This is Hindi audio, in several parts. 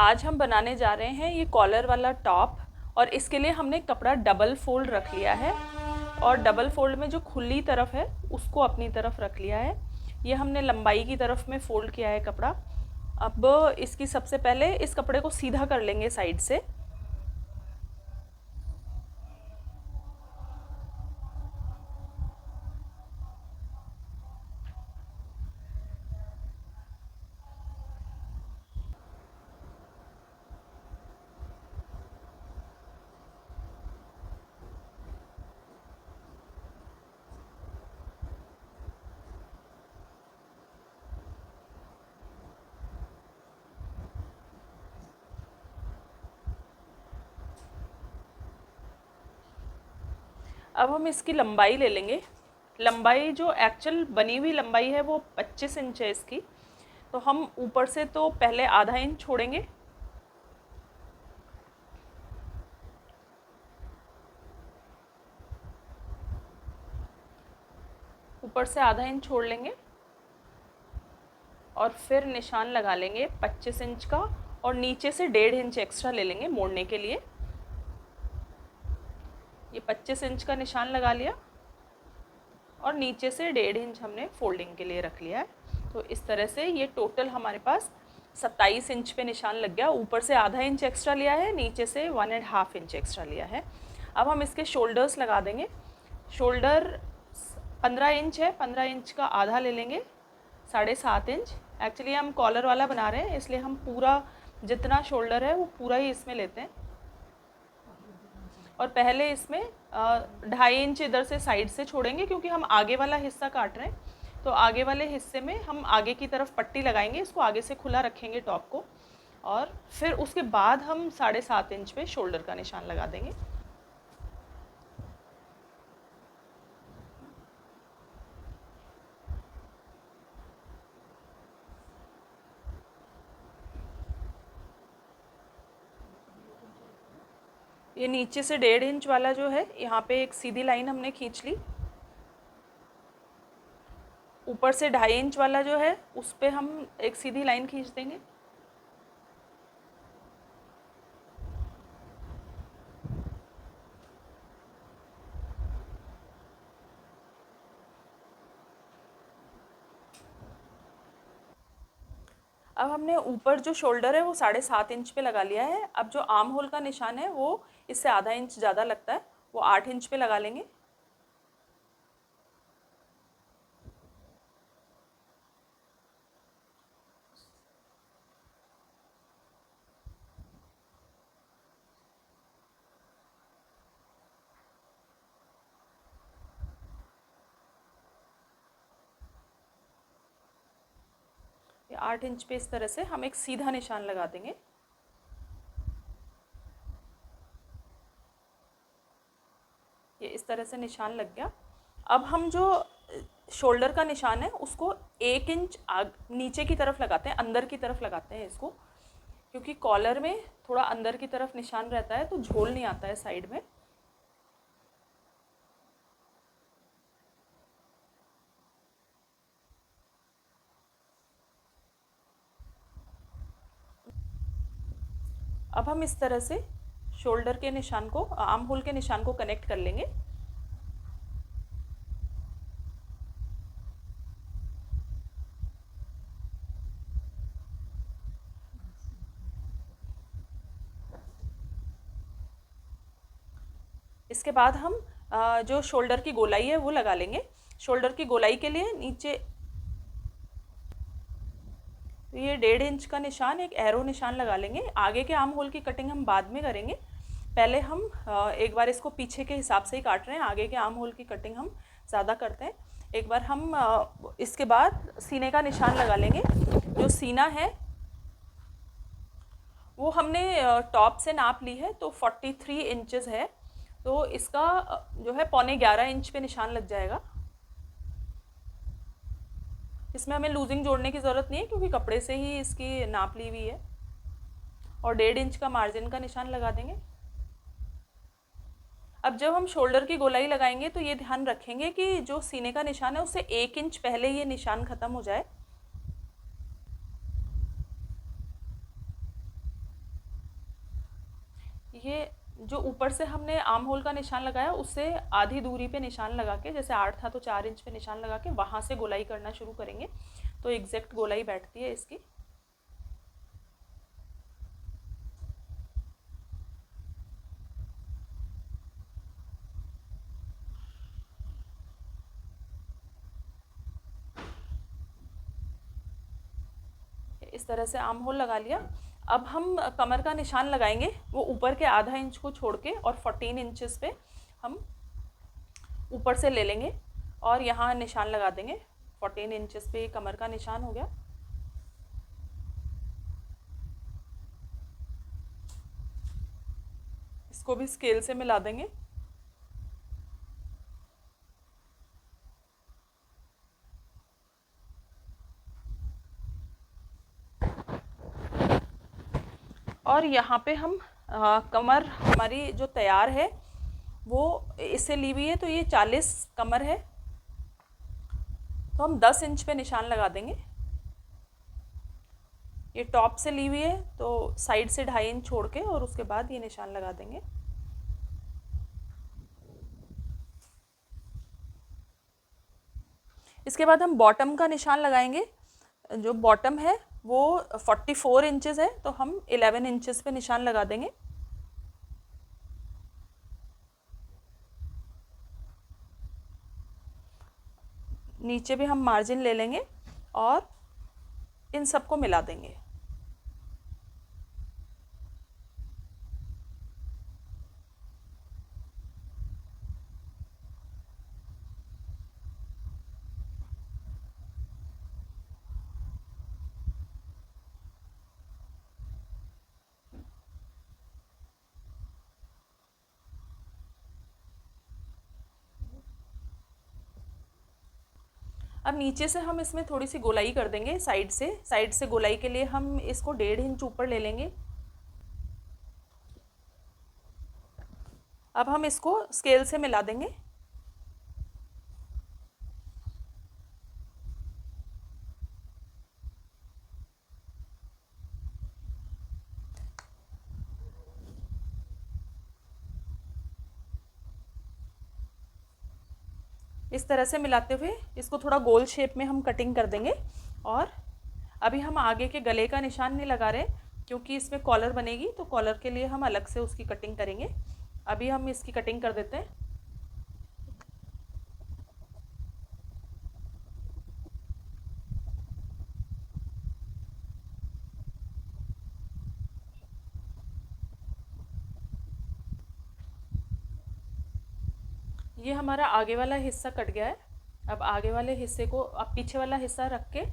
आज हम बनाने जा रहे हैं ये कॉलर वाला टॉप। और इसके लिए हमने कपड़ा डबल फोल्ड रख लिया है और डबल फोल्ड में जो खुली तरफ है उसको अपनी तरफ रख लिया है। ये हमने लंबाई की तरफ में फोल्ड किया है कपड़ा। अब इसकी सबसे पहले इस कपड़े को सीधा कर लेंगे साइड से। अब हम इसकी लंबाई ले लेंगे। लंबाई जो एक्चुअल बनी हुई लंबाई है वो 25 इंच है इसकी। तो हम ऊपर से तो पहले आधा इंच छोड़ेंगे, ऊपर से आधा इंच छोड़ लेंगे और फिर निशान लगा लेंगे 25 इंच का और नीचे से 1.5 इंच एक्स्ट्रा ले लेंगे मोड़ने के लिए। ये 25 इंच का निशान लगा लिया और नीचे से 1.5 इंच हमने फोल्डिंग के लिए रख लिया है। तो इस तरह से ये टोटल हमारे पास 27 इंच पे निशान लग गया। ऊपर से आधा इंच एक्स्ट्रा लिया है, नीचे से 1.5 इंच एक्स्ट्रा लिया है। अब हम इसके शोल्डर्स लगा देंगे। शोल्डर 15 इंच है, 15 इंच का आधा ले लेंगे, 7.5 इंच। एक्चुअली हम कॉलर वाला बना रहे हैं इसलिए हम पूरा जितना शोल्डर है वो पूरा ही इसमें लेते हैं। और पहले इसमें 2.5 इंच इधर से साइड से छोड़ेंगे क्योंकि हम आगे वाला हिस्सा काट रहे हैं। तो आगे वाले हिस्से में हम आगे की तरफ पट्टी लगाएंगे, इसको आगे से खुला रखेंगे टॉप को, और फिर उसके बाद हम 7.5 इंच पे शोल्डर का निशान लगा देंगे। ये नीचे से 1.5 इंच वाला जो है यहाँ पे एक सीधी लाइन हमने खींच ली। ऊपर से 2.5 इंच वाला जो है उस पे हम एक सीधी लाइन खींच देंगे। अब हमने ऊपर जो शोल्डर है वो 7.5 इंच पे लगा लिया है। अब जो आर्म होल का निशान है वो इससे आधा इंच ज़्यादा लगता है, वो 8 इंच पे लगा लेंगे। ये 8 इंच पे इस तरह से हम एक सीधा निशान लगा देंगे। ये इस तरह से निशान लग गया। अब हम जो शोल्डर का निशान है उसको 1 इंच नीचे की तरफ लगाते हैं, अंदर की तरफ लगाते हैं इसको, क्योंकि कॉलर में थोड़ा अंदर की तरफ निशान रहता है तो झोल नहीं आता है साइड में। अब हम इस तरह से शोल्डर के निशान को आर्म होल के निशान को कनेक्ट कर लेंगे। इसके बाद हम जो शोल्डर की गोलाई है वो लगा लेंगे। शोल्डर की गोलाई के लिए नीचे ये 1.5 इंच का निशान, एक एरो निशान लगा लेंगे। आगे के आर्म होल की कटिंग हम बाद में करेंगे, पहले हम एक बार इसको पीछे के हिसाब से ही काट रहे हैं। आगे के आर्म होल की कटिंग हम ज़्यादा करते हैं। एक बार हम इसके बाद सीने का निशान लगा लेंगे। जो सीना है वो हमने टॉप से नाप ली है तो 43 इंचेस है, तो इसका जो है 11.25 इंच पे निशान लग जाएगा। इसमें हमें लूजिंग जोड़ने की ज़रूरत नहीं है क्योंकि कपड़े से ही इसकी नाप ली हुई है। और 1.5 इंच का मार्जिन का निशान लगा देंगे। अब जब हम शोल्डर की गोलाई लगाएंगे तो ये ध्यान रखेंगे कि जो सीने का निशान है उससे 1 इंच पहले ये निशान ख़त्म हो जाए। ये जो ऊपर से हमने आर्म होल का निशान लगाया उससे आधी दूरी पे निशान लगा के, जैसे 8 था तो 4 इंच पे निशान लगा के वहाँ से गोलाई करना शुरू करेंगे तो एग्जैक्ट गोलाई बैठती है इसकी। इस तरह से आर्म होल लगा लिया। अब हम कमर का निशान लगाएंगे, वो ऊपर के आधा इंच को छोड़ के और 14 इंचेस पे हम ऊपर से ले लेंगे और यहाँ निशान लगा देंगे। 14 इंचेस पे कमर का निशान हो गया। इसको भी स्केल से मिला देंगे। और यहाँ पे हम कमर हमारी जो तैयार है वो इससे ली हुई है, तो ये 40 कमर है, तो हम 10 इंच पे निशान लगा देंगे। ये टॉप से ली हुई है तो साइड से 2.5 इंच छोड़ के और उसके बाद ये निशान लगा देंगे। इसके बाद हम बॉटम का निशान लगाएंगे। जो बॉटम है वो 44 इंचेस है, तो हम 11 इंचेस पे निशान लगा देंगे। नीचे भी हम मार्जिन ले लेंगे और इन सबको मिला देंगे। अब नीचे से हम इसमें थोड़ी सी गोलाई कर देंगे साइड से गोलाई के लिए हम इसको 1.5 इंच ऊपर ले लेंगे। अब हम इसको स्केल से मिला देंगे। इस तरह से मिलाते हुए इसको थोड़ा गोल शेप में हम कटिंग कर देंगे। और अभी हम आगे के गले का निशान नहीं लगा रहे क्योंकि इसमें कॉलर बनेगी, तो कॉलर के लिए हम अलग से उसकी कटिंग करेंगे। अभी हम इसकी कटिंग कर देते हैं। ये हमारा आगे वाला हिस्सा कट गया है। अब आगे वाले हिस्से को, अब पीछे वाला हिस्सा रख के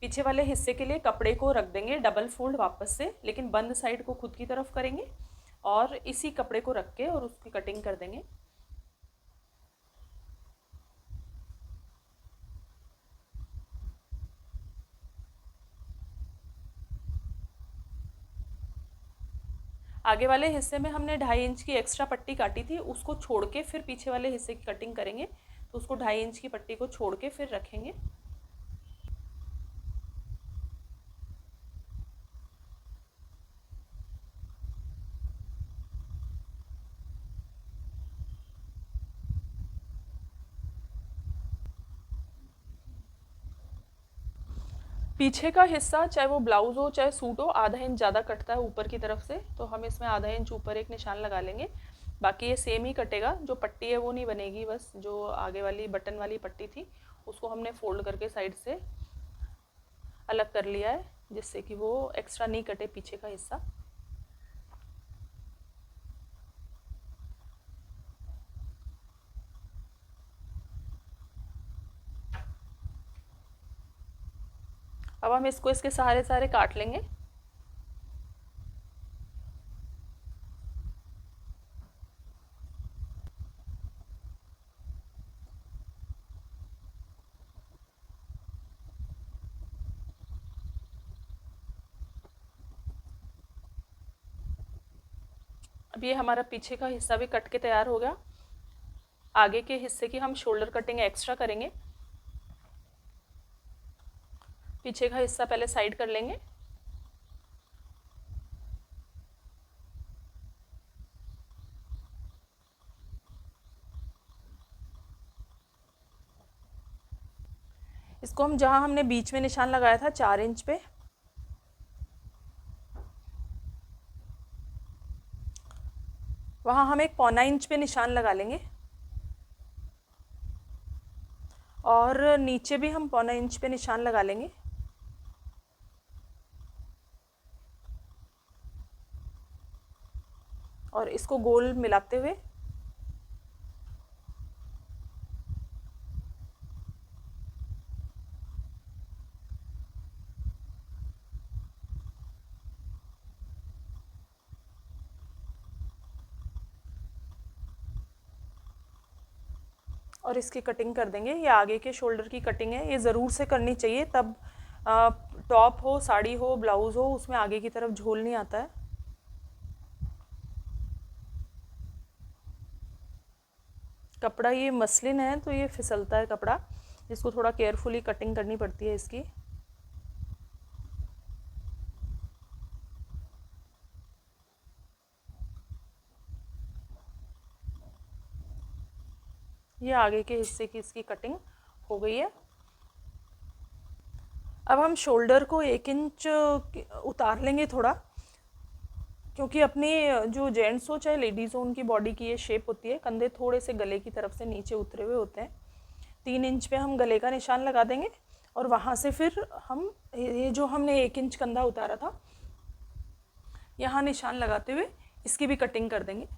पीछे वाले हिस्से के लिए कपड़े को रख देंगे डबल फोल्ड वापस से, लेकिन बंद साइड को खुद की तरफ करेंगे और इसी कपड़े को रख के और उसकी कटिंग कर देंगे। आगे वाले हिस्से में हमने 2.5 इंच की एक्स्ट्रा पट्टी काटी थी, उसको छोड़ के फिर पीछे वाले हिस्से की कटिंग करेंगे, तो उसको 2.5 इंच की पट्टी को छोड़ के फिर रखेंगे। पीछे का हिस्सा चाहे वो ब्लाउज हो चाहे सूट हो, आधा इंच ज़्यादा कटता है ऊपर की तरफ से, तो हम इसमें आधा इंच ऊपर एक निशान लगा लेंगे। बाकी ये सेम ही कटेगा, जो पट्टी है वो नहीं बनेगी, बस जो आगे वाली बटन वाली पट्टी थी उसको हमने फोल्ड करके साइड से अलग कर लिया है, जिससे कि वो एक्स्ट्रा नहीं कटे पीछे का हिस्सा। अब हम इसको इसके सहारे सहारे काट लेंगे। अब ये हमारा पीछे का हिस्सा भी कट के तैयार हो गया। आगे के हिस्से की हम शोल्डर कटिंग एक्स्ट्रा करेंगे। पीछे का हिस्सा पहले साइड कर लेंगे। इसको हम जहाँ हमने बीच में निशान लगाया था 4 इंच पे, वहाँ हम एक 1.25 इंच पे निशान लगा लेंगे और नीचे भी हम 1.25 इंच पे निशान लगा लेंगे। और इसको गोल मिलाते हुए और इसकी कटिंग कर देंगे। ये आगे के शोल्डर की कटिंग है, ये ज़रूर से करनी चाहिए, तब टॉप हो, साड़ी हो, ब्लाउज़ हो, उसमें आगे की तरफ झोल नहीं आता है। कपड़ा ये मसलिन है तो ये फिसलता है कपड़ा, इसको थोड़ा केयरफुली कटिंग करनी पड़ती है इसकी। ये आगे के हिस्से की इसकी कटिंग हो गई है। अब हम शोल्डर को 1 इंच उतार लेंगे थोड़ा, क्योंकि अपनी जो जेंट्स हो चाहे लेडीज़ हो उनकी बॉडी की ये शेप होती है, कंधे थोड़े से गले की तरफ से नीचे उतरे हुए होते हैं। 3 इंच पे हम गले का निशान लगा देंगे और वहाँ से फिर हम ये जो हमने 1 इंच कंधा उतारा था यहाँ निशान लगाते हुए इसकी भी कटिंग कर देंगे।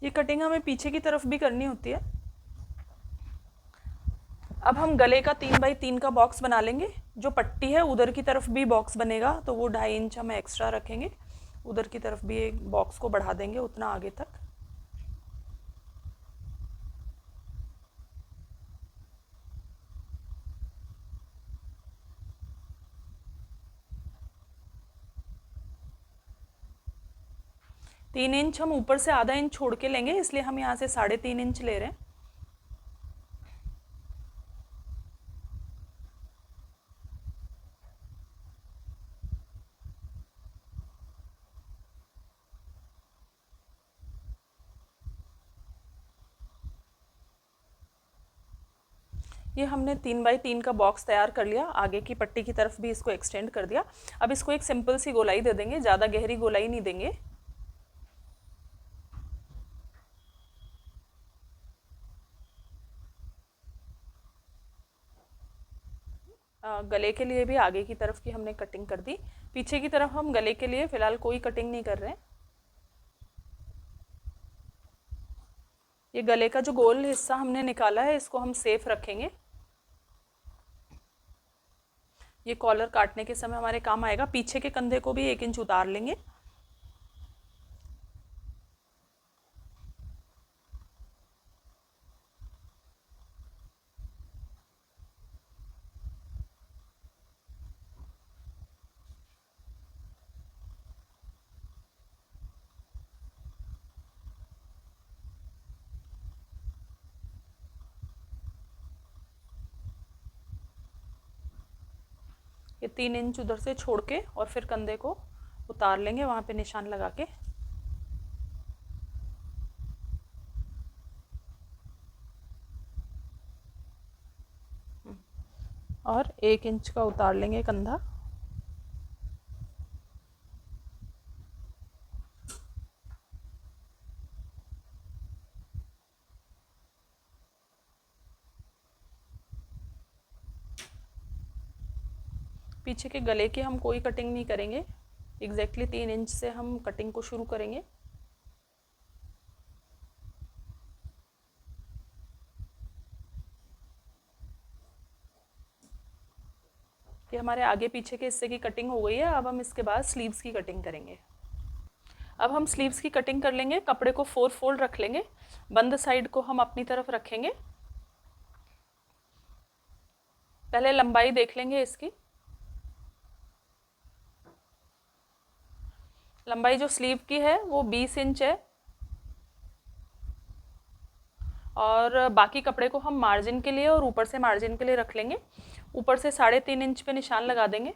ये कटिंग हमें पीछे की तरफ भी करनी होती है। अब हम गले का 3 बाई 3 का बॉक्स बना लेंगे। जो पट्टी है उधर की तरफ भी बॉक्स बनेगा तो वो 2.5 इंच हम एक्स्ट्रा रखेंगे, उधर की तरफ भी एक बॉक्स को बढ़ा देंगे उतना आगे तक। तीन इंच हम ऊपर से आधा इंच छोड़ के लेंगे, इसलिए हम यहाँ से 3.5 इंच ले रहे हैं। ये हमने 3 बाई 3 का बॉक्स तैयार कर लिया, आगे की पट्टी की तरफ भी इसको एक्सटेंड कर दिया। अब इसको एक सिंपल सी गोलाई दे देंगे, ज़्यादा गहरी गोलाई नहीं देंगे। गले के लिए भी आगे की तरफ की हमने कटिंग कर दी, पीछे की तरफ हम गले के लिए फ़िलहाल कोई कटिंग नहीं कर रहे हैं। ये गले का जो गोल हिस्सा हमने निकाला है इसको हम सेफ रखेंगे, ये कॉलर काटने के समय हमारे काम आएगा। पीछे के कंधे को भी 1 इंच उतार लेंगे। ये 3 इंच उधर से छोड़ के और फिर कंधे को उतार लेंगे वहाँ पे निशान लगा के। और 1 इंच का उतार लेंगे कंधा। पीछे के गले की हम कोई कटिंग नहीं करेंगे, एग्जैक्टली 3 इंच से हम कटिंग को शुरू करेंगे। ये हमारे आगे पीछे के हिस्से की कटिंग हो गई है। अब हम इसके बाद स्लीव्स की कटिंग करेंगे। अब हम स्लीव्स की कटिंग कर लेंगे। कपड़े को 4 फोल्ड रख लेंगे, बंद साइड को हम अपनी तरफ रखेंगे। पहले लंबाई देख लेंगे इसकी। लंबाई जो स्लीव की है वो 20 इंच है और बाकी कपड़े को हम मार्जिन के लिए और ऊपर से मार्जिन के लिए रख लेंगे। ऊपर से 3.5 इंच पे निशान लगा देंगे।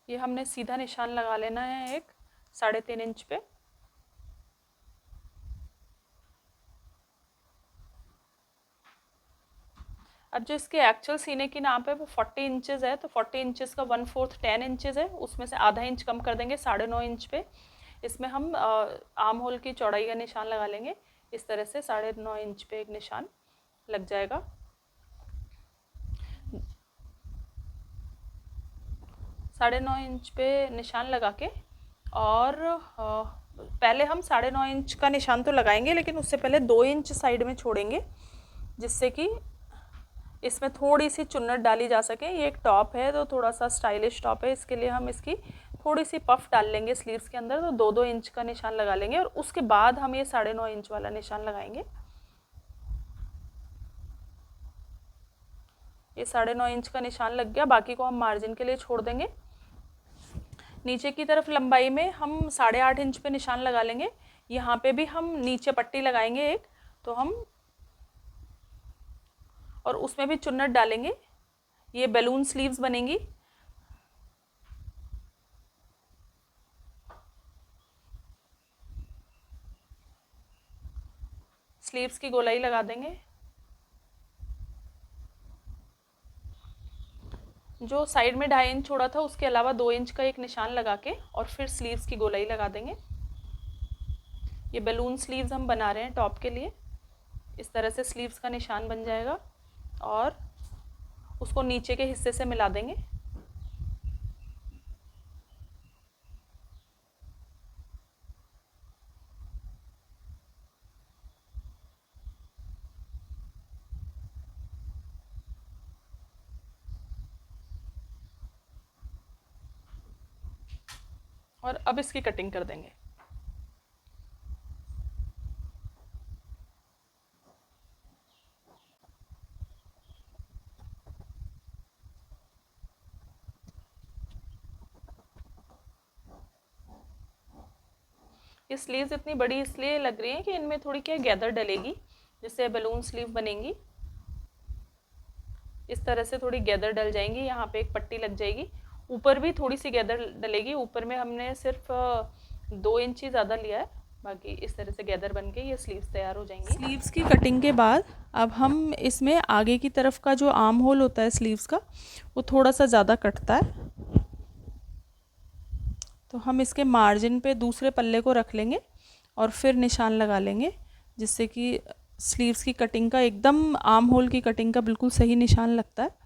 ये हमने सीधा निशान लगा लेना है एक 3.5 इंच पे। अब जो इसके एक्चुअल सीने की नाप है वो 40 इंचेस है, तो 40 इंचेस का 1/4 10 इंचेस है, उसमें से आधा इंच कम कर देंगे 9.5 इंच पे। इसमें हम आर्म होल की चौड़ाई का निशान लगा लेंगे। इस तरह से 9.5 इंच पे एक निशान लग जाएगा। 9.5 इंच पे निशान लगा के, और पहले हम 9.5 इंच का निशान तो लगाएंगे, लेकिन उससे पहले 2 इंच साइड में छोड़ेंगे, जिससे कि इसमें थोड़ी सी चुन्नट डाली जा सके। ये एक टॉप है तो थोड़ा सा स्टाइलिश टॉप है, इसके लिए हम इसकी थोड़ी सी पफ डाल लेंगे स्लीव्स के अंदर, तो 2-2 इंच का निशान लगा लेंगे, और उसके बाद हम ये 9.5 इंच वाला निशान लगाएंगे। ये 9.5 इंच का निशान लग गया, बाकी को हम मार्जिन के लिए छोड़ देंगे। नीचे की तरफ लंबाई में हम 8.5 इंच पे निशान लगा लेंगे। यहाँ पे भी हम नीचे पट्टी लगाएंगे एक, तो हम, और उसमें भी चुन्नट डालेंगे। ये बैलून स्लीव्स बनेंगी। स्लीव्स की गोलाई लगा देंगे। जो साइड में 2.5 इंच छोड़ा था उसके अलावा 2 इंच का एक निशान लगा के, और फिर स्लीव्स की गोलाई लगा देंगे। ये बैलून स्लीव्स हम बना रहे हैं टॉप के लिए। इस तरह से स्लीव्स का निशान बन जाएगा, और उसको नीचे के हिस्से से मिला देंगे। और अब इसकी कटिंग कर देंगे। ये स्लीव्स इतनी बड़ी इसलिए लग रही है कि इनमें थोड़ी क्या गैदर डलेगी, जिससे बैलून स्लीव बनेंगी। इस तरह से थोड़ी गैदर डल जाएंगी, यहाँ पे एक पट्टी लग जाएगी, ऊपर भी थोड़ी सी गैदर डलेगी। ऊपर में हमने सिर्फ 2 इंच ही ज़्यादा लिया है, बाकी इस तरह से गैदर बन के ये स्लीव्स तैयार हो जाएंगी। स्लीव्स की कटिंग के बाद अब हम इसमें आगे की तरफ का जो आर्म होल होता है स्लीव्स का, वो थोड़ा सा ज़्यादा कटता है, तो हम इसके मार्जिन पे दूसरे पल्ले को रख लेंगे और फिर निशान लगा लेंगे, जिससे कि स्लीव्स की कटिंग का एकदम आर्म होल की कटिंग का बिल्कुल सही निशान लगता है।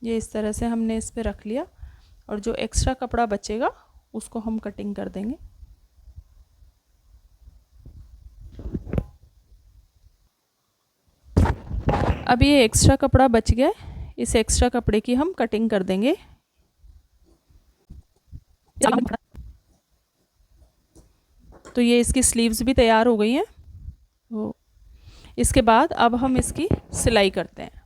ये इस तरह से हमने इस पे रख लिया, और जो एक्स्ट्रा कपड़ा बचेगा उसको हम कटिंग कर देंगे। अब ये एक्स्ट्रा कपड़ा बच गया, इस एक्स्ट्रा कपड़े की हम कटिंग कर देंगे। तो ये इसकी स्लीव्स भी तैयार हो गई हैं। तो इसके बाद अब हम इसकी सिलाई करते हैं।